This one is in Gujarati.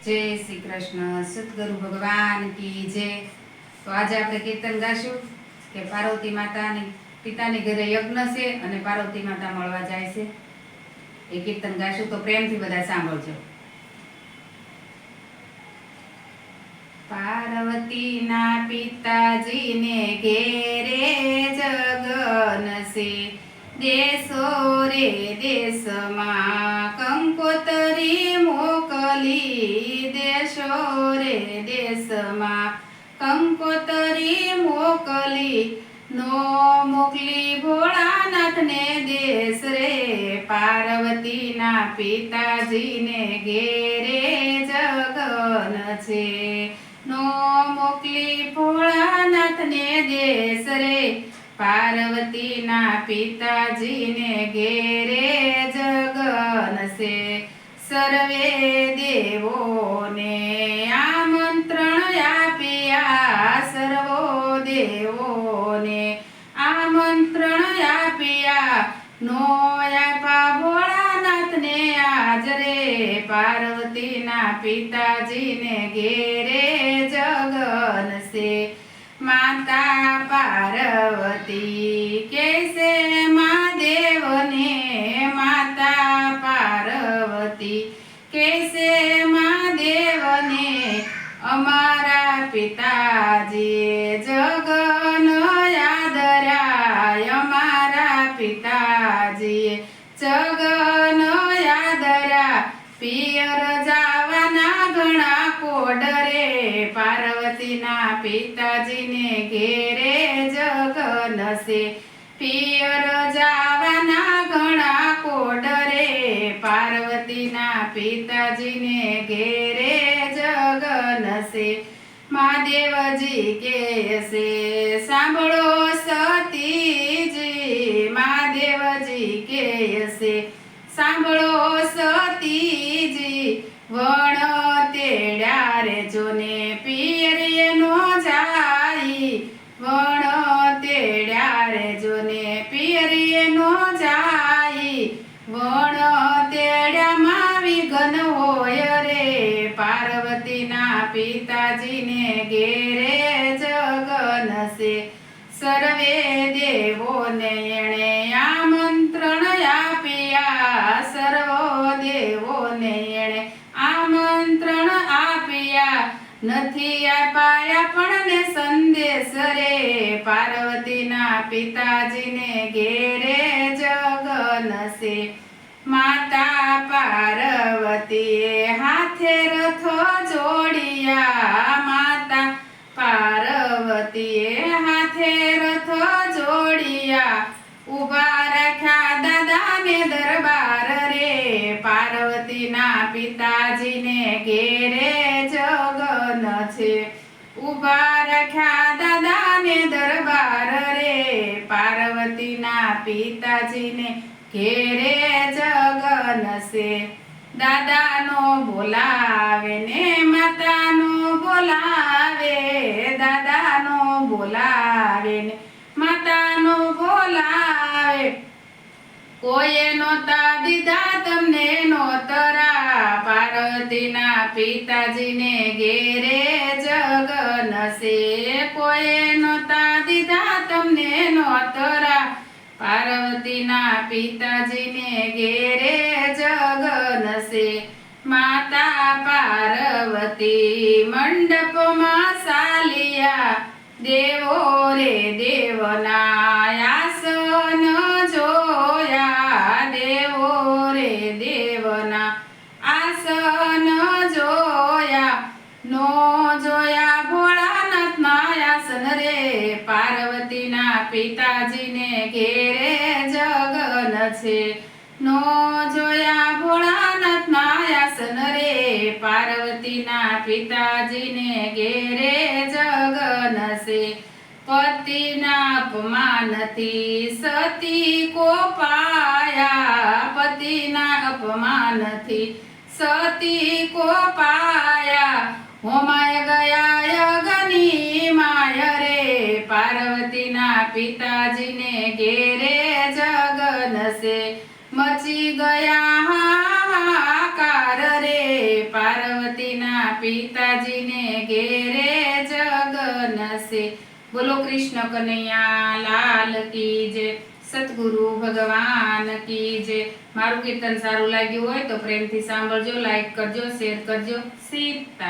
जय श्री कृष्ण। सतगुरु भगवान की जय। तो आज આપણે કીર્તન ગાશું કે પાર્વતી માતાની પિતાની ઘરે યજ્ઞ છે અને પાર્વતી માતા મળવા જાય છે। એ કીર્તન ગાશું તો પ્રેમથી બધા સાંભળજો। પાર્વતીના પિતાજીને ઘેરે જગન છે, દેશો રે દેશમાં કંકોતરી મોકલી, દેશો રે દેશમાં કંકોતરી મોકલી, નો મોકલી ભોળાનાથને દેશ રે, પાર્વતીના પિતાજીને ઘેરે જગન છે, નો મોકલી ભોળાનાથને દેશ રે, પાર્વતીના પિતાજીને ઘેરે જગન છે, સર્વે દેવોને આમંત્રણ આપ્યા, સર્વો દેવોને આમંત્રણ આપ્યા, નો આપ્યા ભોળાનાથને આજ રે, પાર્વતીના પિતાજીને ઘેરે જગન છે, માતા પાર્વતી કૈસે મહાદેવને, માતા પાર્વતી કૈસે મહાદેવને, અમારા પિતાજીએ જગન યાદર્યા, અમારા પિતાજીએ જગન યાદર્યા, પિયર જાવાના ઘણા કોડરે, પાર્વતીના પિતાજીને ઘેરે જગન છે, પિયર જાવાના ઘણા કોડરે, પાર્વતીના પિતાજીને ઘેરે જગન છે, મહાદેવજી કે છે સાંભળો સતીજી, મહાદેવજી કે છે સાંભળો સતીજી, વણ તેડ્યા રે જોને પિયરીએ નો જાય, વણ તેડ્યા રે જોને પિયરીએ નો જાય, વણ તેડ્યામાં વિઘન હોય રે, પાર્વતીના પિતાજીને ઘેરે જગન છે, સર્વે દેવોને એણે આમંત્રણ આપ્યા, સર્વો દેવોને એણે આમંત્રણ આપ્યા, નથી આપ્યા આપણને સંદેશ રે, પાર્વતીના પિતાજીને ઘેરે જગન છે, માતા પાર્વતીએ હાથે રથો જોડિયા, માતા પાર્વતીએ હાથે રથો જોડિયા, ઉભા રાખ્યા દાદાને દરબાર રે, પાર્વતીના પિતાજીને ઘેરે જગન છે, ઉભા રાખ્યા દાદાને દરબાર રે, પાર્વતીના પિતાજીને ઘેરે જગન છે, દાદાનો બોલાવે ને માતાનો બોલાવે, દાદાનો બોલાવે ને માતાનો બોલાવે, કોઈએ નહોતા દીધા તમને નોતરા, પાર્વતીના પિતાજીને ઘેરે જગન છે, કોઈએ નહોતા દીધા તમને નોતરા, પાર્વતીના પિતાજીને ઘેરે જગન છે, માતા પાર્વતી મંડપમાં ચાલ્યા, દેવો રે દેવના આસન જોયા, દેવો રે દેવના આસન જોયા, નો જોયા ભોળાનાથના આસન રે, પાર્વતીના પિતાજીને ઘેરે જગન છે, નો જોયા ભોળાનાથના આસન રે, પાર્વતીના પિતાજીને ઘેરે જગન છે, પતિના અપમાનથી સતી કોપાયા, પતિના અપમાનથી સતી કોપાયા, હોમાય ગયા યજ્ઞની માય રે, પાર્વતીના પિતાજીને ઘેરે જગન છે, મચી ગયા હાહાકાર રે, પાર્વતી એના પિતાજીને ઘેરે જગનસે. બોલો કૃષ્ણ કનૈયા લાલ કી જય, સતગુરુ ભગવાન કી જય. મારું કીર્તન સારું લાગ્યું હોય તો પ્રેમથી સાંભળજો, લાઈક કરજો, શેર કરજો. સીતા